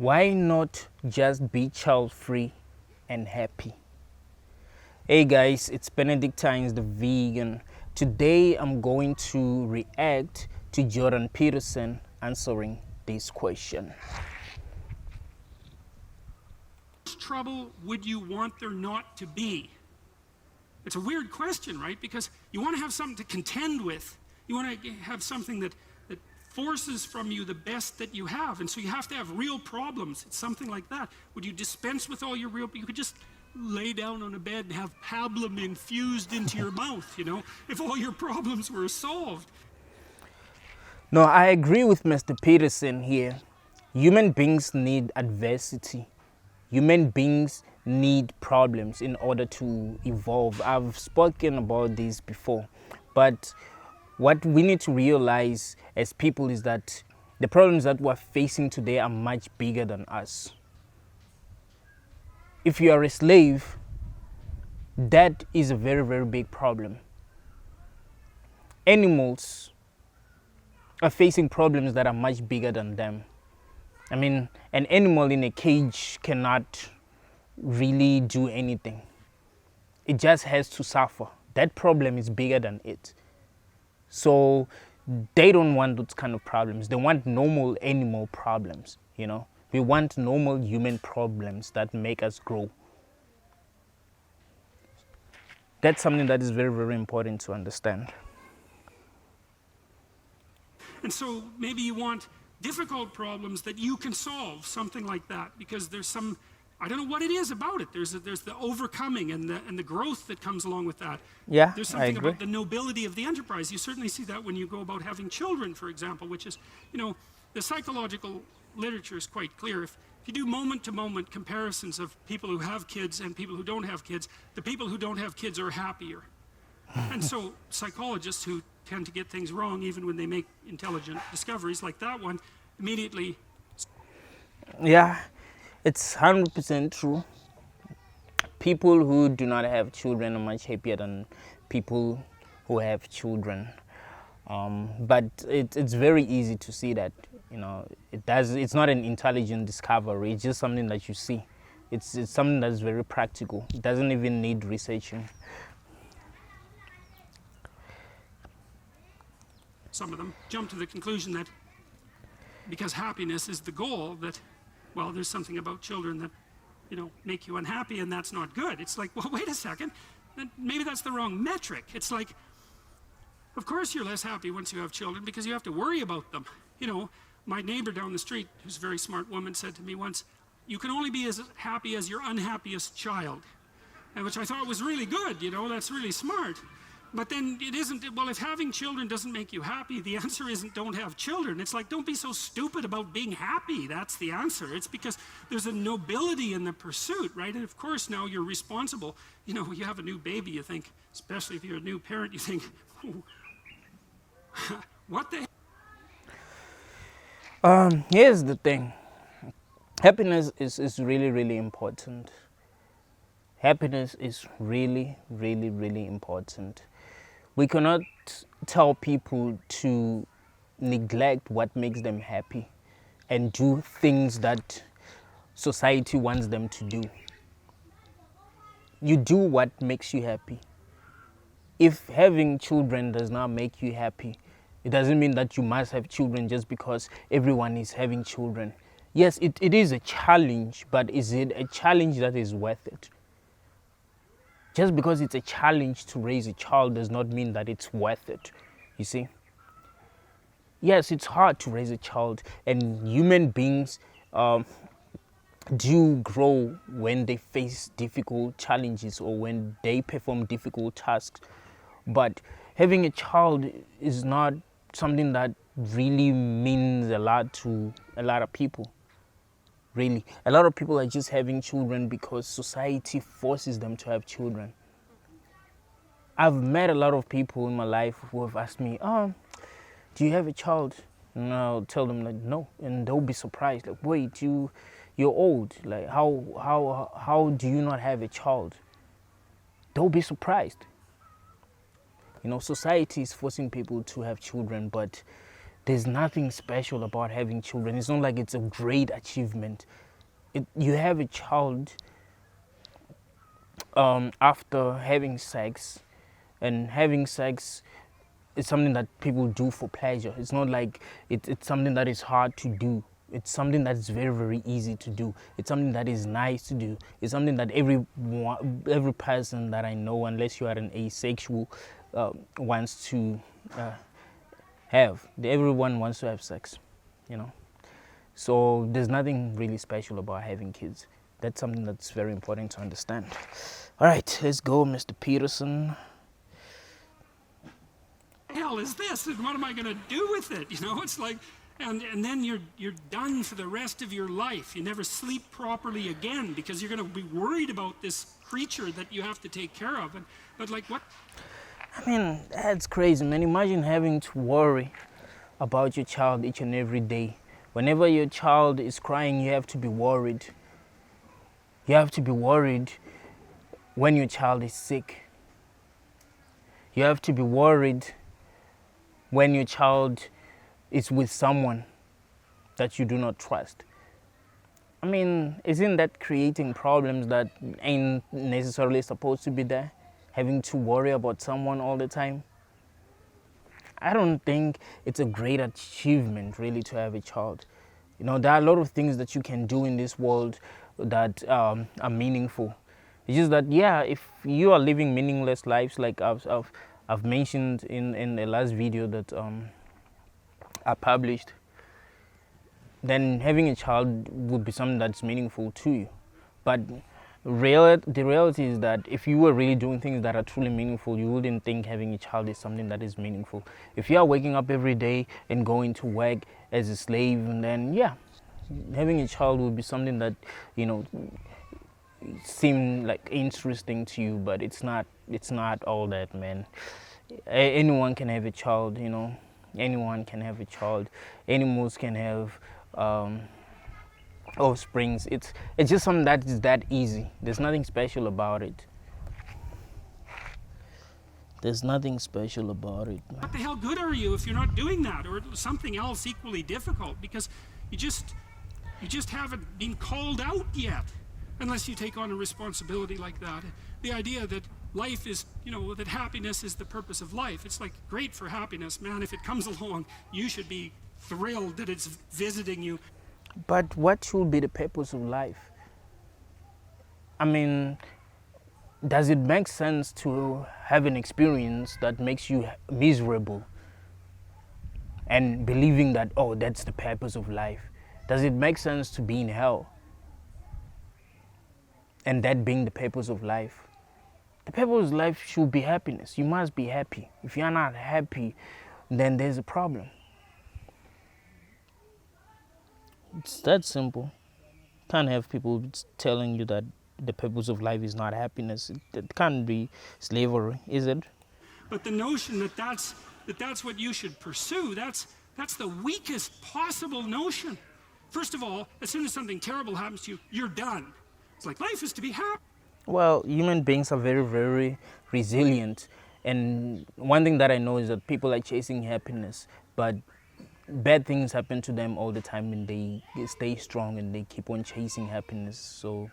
Why not just be child-free and happy? Hey guys, it's Benedictines the Vegan. Today I'm going to react to Jordan Peterson answering this question. How much trouble would you want there not to be? It's a weird question, right? Because you want to have something to contend with. You want to have something that forces from you the best that you have. And so you have to have real problems. It's something like that. Would you dispense with all your real, you could just lay down on a bed and have pablum infused into your mouth, you know, if all your problems were solved. No, I agree with Mr. Peterson here. Human beings need adversity. Human beings need problems in order to evolve. I've spoken about this before, but what we need to realize as people is that the problems that we're facing today are much bigger than us. If you are a slave, that is a very, very big problem. Animals are facing problems that are much bigger than them. I mean, an animal in a cage cannot really do anything. It just has to suffer. That problem is bigger than it. So they don't want those kind of problems. They want normal animal problems, you know. We want normal human problems that make us grow. That's something that is very, very important to understand. And so maybe you want difficult problems that you can solve, something like that, because there's some, I don't know what it is about it. There's the overcoming and the growth that comes along with that. Yeah, there's I something agree. about the nobility of the enterprise. You certainly see that when you go about having children, for example, which is, you know, the psychological literature is quite clear. If you do moment-to-moment comparisons of people who have kids and people who don't have kids, the people who don't have kids are happier. And so psychologists who tend to get things wrong even when they make intelligent discoveries like that one immediately. Yeah, it's 100% true. People who do not have children are much happier than people who have children. But it's very easy to see that, you know, it's not an intelligent discovery. It's just something that you see. It's something that's very practical. It doesn't even need researching. Some of them jump to the conclusion that because happiness is the goal, that, well, there's something about children that, you know, make you unhappy, and that's not good. It's like, well, wait a second, maybe that's the wrong metric. It's like, of course you're less happy once you have children because you have to worry about them. You know, my neighbor down the street, who's a very smart woman, said to me once, you can only be as happy as your unhappiest child. And which I thought was really good, you know, that's really smart. But then it isn't, well, if having children doesn't make you happy, the answer isn't don't have children. It's like, don't be so stupid about being happy. That's the answer. It's because there's a nobility in the pursuit, right? And of course, now you're responsible. You know, you have a new baby, you think, especially if you're a new parent, you think, what the hell? Here's the thing. Happiness is really, really important. Happiness is really, really, really important. We cannot tell people to neglect what makes them happy and do things that society wants them to do. You do what makes you happy. If having children does not make you happy, it doesn't mean that you must have children just because everyone is having children. Yes, it is a challenge, but is it a challenge that is worth it? Just because it's a challenge to raise a child does not mean that it's worth it, you see? Yes, it's hard to raise a child, and human beings do grow when they face difficult challenges or when they perform difficult tasks. But having a child is not something that really means a lot to a lot of people. Really, a lot of people are just having children because society forces them to have children. I've met a lot of people in my life who have asked me, do you have a child? And I'll tell them like, no, and they'll be surprised. Like, wait, you're old. Like, how do you not have a child? They'll be surprised. You know, society is forcing people to have children, but there's nothing special about having children. It's not like it's a great achievement. You have a child after having sex, and having sex is something that people do for pleasure. It's not like it's something that is hard to do. It's something that is very, very easy to do. It's something that is nice to do. It's something that every person that I know, unless you are an asexual, wants to have. Everyone wants to have sex, you know. So there's nothing really special about having kids. That's something that's very important to understand. All right, let's go, Mr. Peterson. Hell is this, and what am I going to do with it? You know, it's like, and then you're done for the rest of your life. You never sleep properly again because you're going to be worried about this creature that you have to take care of. But like, what? I mean, that's crazy, man. Imagine having to worry about your child each and every day. Whenever your child is crying, you have to be worried. You have to be worried when your child is sick. You have to be worried when your child is with someone that you do not trust. I mean, isn't that creating problems that ain't necessarily supposed to be there? Having to worry about someone all the time? I don't think it's a great achievement really to have a child. You know, there are a lot of things that you can do in this world that are meaningful. It's just that, yeah, if you are living meaningless lives, like I've mentioned in the last video that I published, then having a child would be something that's meaningful to you. But the reality is that if you were really doing things that are truly meaningful, you wouldn't think having a child is something that is meaningful. If you are waking up every day and going to work as a slave, then yeah, having a child would be something that, you know, seem like interesting to you, but it's not all that, man. Anyone can have a child, you know. Anyone can have a child. Animals can have offsprings. It's just something that is that easy. There's nothing special about it. There's nothing special about it, man. What the hell good are you if you're not doing that, or something else equally difficult? Because you just haven't been called out yet, unless you take on a responsibility like that. The idea that life is, you know, that happiness is the purpose of life. It's like, great for happiness, man. If it comes along, you should be thrilled that it's visiting you. But what should be the purpose of life? I mean, does it make sense to have an experience that makes you miserable and believing that, oh, that's the purpose of life? Does it make sense to be in hell and that being the purpose of life? The purpose of life should be happiness. You must be happy. If you're not happy, then there's a problem. It's that simple. Can't have people telling you that the purpose of life is not happiness. It can't be slavery, is it? But the notion that that's what you should pursue, that's the weakest possible notion. First of all, as soon as something terrible happens to you, you're done. It's like, life is to be happy. Well, human beings are very, very resilient. And one thing that I know is that people are chasing happiness, but bad things happen to them all the time and they stay strong and they keep on chasing happiness. So,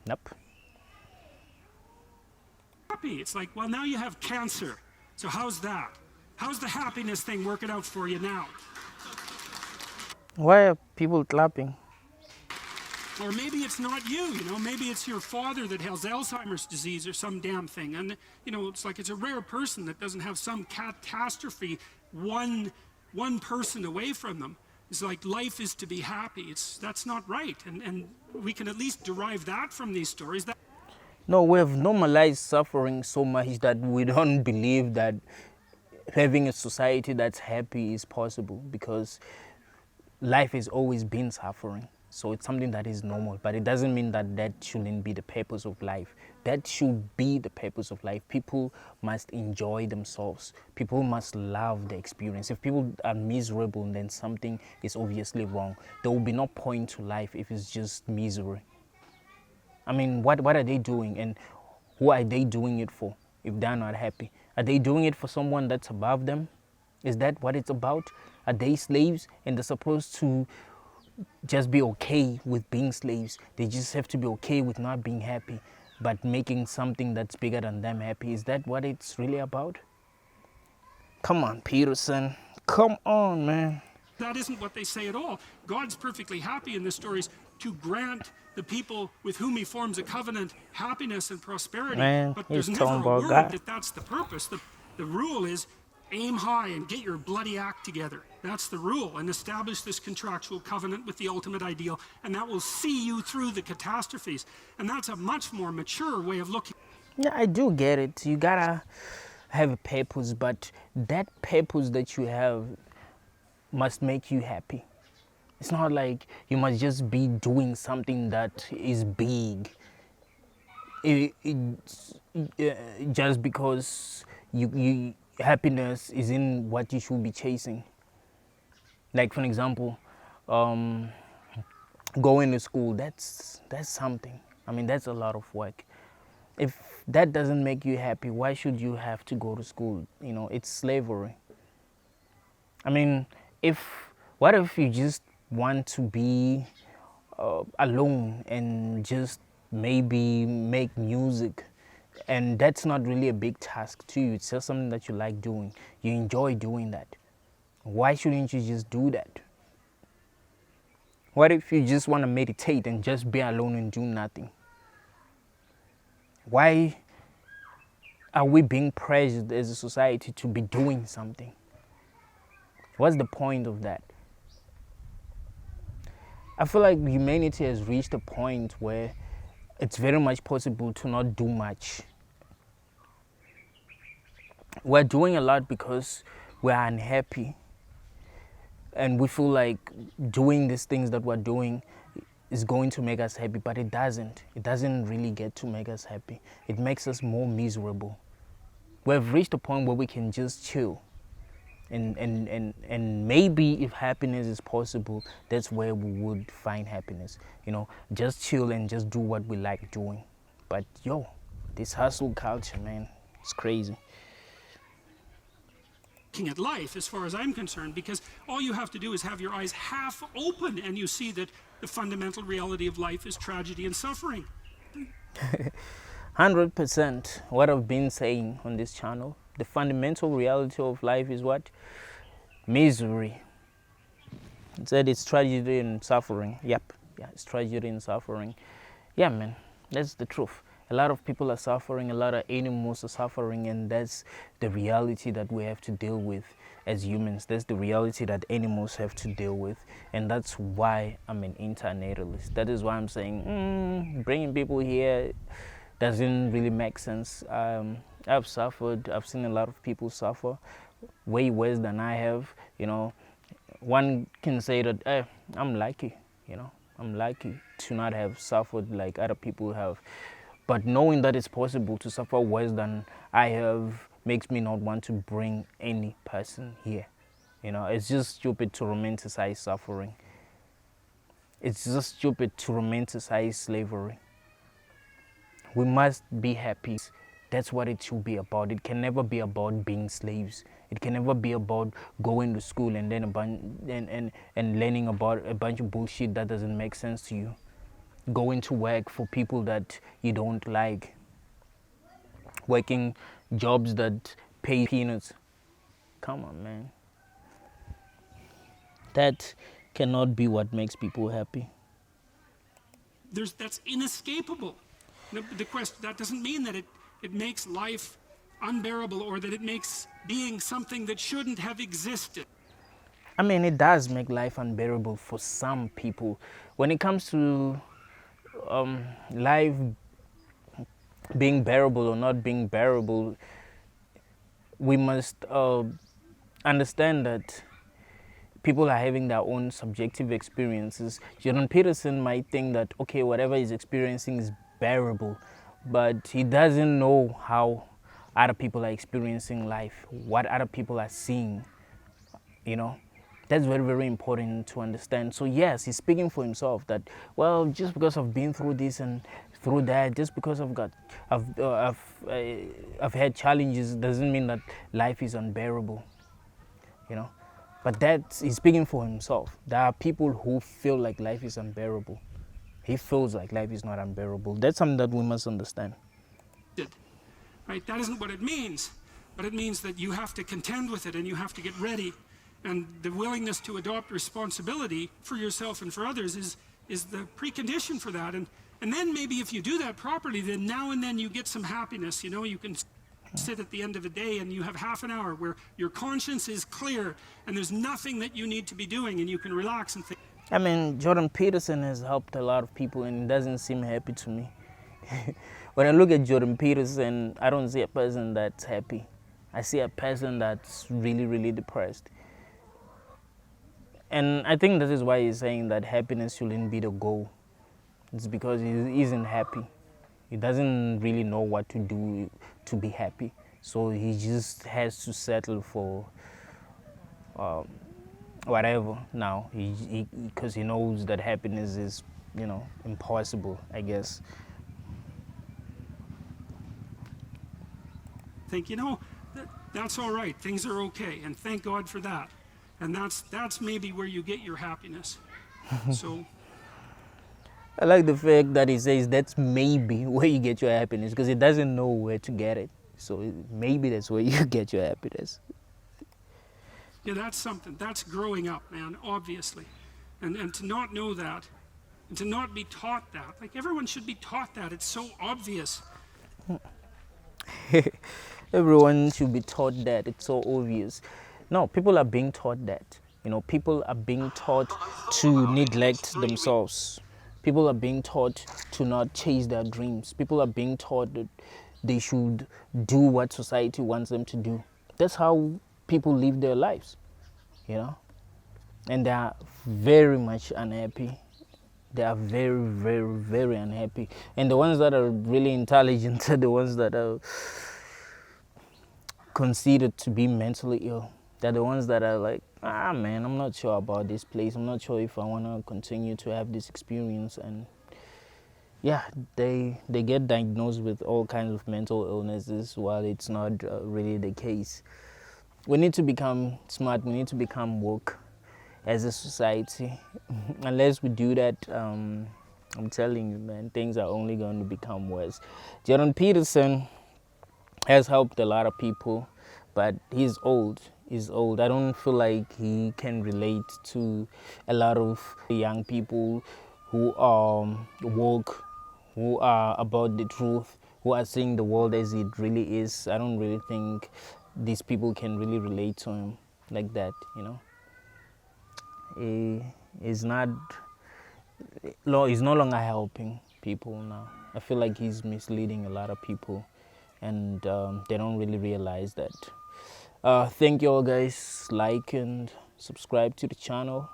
nope. Happy. It's like, well, now you have cancer. So how's that? How's the happiness thing working out for you now? Why are people clapping? Or maybe it's not you, you know, maybe it's your father that has Alzheimer's disease or some damn thing. And, you know, it's like it's a rare person that doesn't have some catastrophe one person away from them. It's like life is to be happy. That's not right. And we can at least derive that from these stories. No, we have normalized suffering so much that we don't believe that having a society that's happy is possible, because life has always been suffering. So it's something that is normal, but it doesn't mean that that shouldn't be the purpose of life. That should be the purpose of life. People must enjoy themselves. People must love the experience. If people are miserable, then something is obviously wrong. There will be no point to life if it's just misery. I mean, what are they doing, and who are they doing it for if they're not happy? Are they doing it for someone that's above them? Is that what it's about? Are they slaves? And they're supposed to just be okay with being slaves. They just have to be okay with not being happy, but making something that's bigger than them happy. Is that what it's really about? Come on, Peterson. Come on, man. That isn't what they say at all. God's perfectly happy in the stories to grant the people with whom he forms a covenant happiness and prosperity. Man, But he's there's talking never a about word God. that that's the purpose. The rule is aim high and get your bloody act together. That's the rule. And establish this contractual covenant with the ultimate ideal. And that will see you through the catastrophes. And that's a much more mature way of looking. Yeah, I do get it. You gotta have a purpose, but that purpose that you have must make you happy. It's not like you must just be doing something that is big. Just because happiness is in what you should be chasing. Like, for example, going to school, that's something. I mean, that's a lot of work. If that doesn't make you happy, why should you have to go to school? You know, it's slavery. I mean, what if you just want to be alone and just maybe make music, and that's not really a big task to you, it's just something that you like doing, you enjoy doing that, why shouldn't you just do that? What if you just want to meditate and just be alone and do nothing? Why are we being pressured as a society to be doing something? What's the point of that? I feel like humanity has reached a point where it's very much possible to not do much. We're doing a lot because we're unhappy. And we feel like doing these things that we're doing is going to make us happy, but it doesn't. It doesn't really get to make us happy. It makes us more miserable. We've reached a point where we can just chill. And maybe if happiness is possible, that's where we would find happiness. You know, just chill and just do what we like doing. But yo, this hustle culture, man, it's crazy. Looking at life, as far as I'm concerned, because all you have to do is have your eyes half open and you see that the fundamental reality of life is tragedy and suffering. 100% what I've been saying on this channel. The fundamental reality of life is what? Misery. It said it's tragedy and suffering. Yep. Yeah, it's tragedy and suffering. Yeah, man, that's the truth. A lot of people are suffering, a lot of animals are suffering, and that's the reality that we have to deal with as humans. That's the reality that animals have to deal with, and that's why I'm an internationalist. That is why I'm saying bringing people here doesn't really make sense. I've suffered. I've seen a lot of people suffer way worse than I have. You know, one can say that I'm lucky. You know, I'm lucky to not have suffered like other people have. But knowing that it's possible to suffer worse than I have makes me not want to bring any person here. You know, it's just stupid to romanticize suffering. It's just stupid to romanticize slavery. We must be happy. That's what it should be about. It can never be about being slaves. It can never be about going to school and then and learning about a bunch of bullshit that doesn't make sense to you. Going to work for people that you don't like. Working jobs that pay peanuts. Come on, man. That cannot be what makes people happy. That's inescapable. The question, that doesn't mean that it makes life unbearable or that it makes being something that shouldn't have existed. I mean, it does make life unbearable for some people. When it comes to life being bearable or not being bearable, we must understand that people are having their own subjective experiences. Jordan Peterson might think that, okay, whatever he's experiencing is bearable, but he doesn't know how other people are experiencing life, what other people are seeing, you know. That's very, very important to understand. So yes, he's speaking for himself that, well, just because I've been through this and through that, just because I've had challenges, doesn't mean that life is unbearable, you know. But he's speaking for himself. There are people who feel like life is unbearable. He feels like life is not unbearable. That's something that we must understand. Right? That isn't what it means. But it means that you have to contend with it and you have to get ready. And the willingness to adopt responsibility for yourself and for others is the precondition for that. And then maybe if you do that properly, then now and then you get some happiness. You know, you can sit at the end of the day and you have half an hour where your conscience is clear and there's nothing that you need to be doing and you can relax and think. I mean, Jordan Peterson has helped a lot of people and it doesn't seem happy to me. When I look at Jordan Peterson, I don't see a person that's happy. I see a person that's really, really depressed. And I think that is why he's saying that happiness shouldn't be the goal. It's because he isn't happy. He doesn't really know what to do to be happy. So he just has to settle for whatever now. Because he knows that happiness is, impossible, I guess. Think, that's all right. Things are okay. And thank God for that. And that's maybe where you get your happiness. So I like the fact that he says that's maybe where you get your happiness because he doesn't know where to get it. So maybe that's where you get your happiness. Yeah, that's something. That's growing up, man, obviously. And to not know that, and to not be taught that. Like, everyone should be taught that. It's so obvious. Everyone should be taught that. It's so obvious. No, people are being taught that. People are being taught to neglect themselves. People are being taught to not chase their dreams. People are being taught that they should do what society wants them to do. That's how people live their lives, And they are very much unhappy. They are very, very, very unhappy. And the ones that are really intelligent are the ones that are considered to be mentally ill. They're the ones that are like, man, I'm not sure about this place. I'm not sure if I want to continue to have this experience. And yeah, they get diagnosed with all kinds of mental illnesses while it's not really the case. We need to become smart. We need to become woke as a society. Unless we do that, I'm telling you, man, things are only going to become worse. Jordan Peterson has helped a lot of people, but he's old. I don't feel like he can relate to a lot of young people who are woke, who are about the truth, who are seeing the world as it really is. I don't really think these people can really relate to him like that, He's no longer helping people now. I feel like he's misleading a lot of people, and they don't really realize that. Thank you all guys. Like and subscribe to the channel.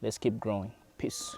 Let's keep growing. Peace.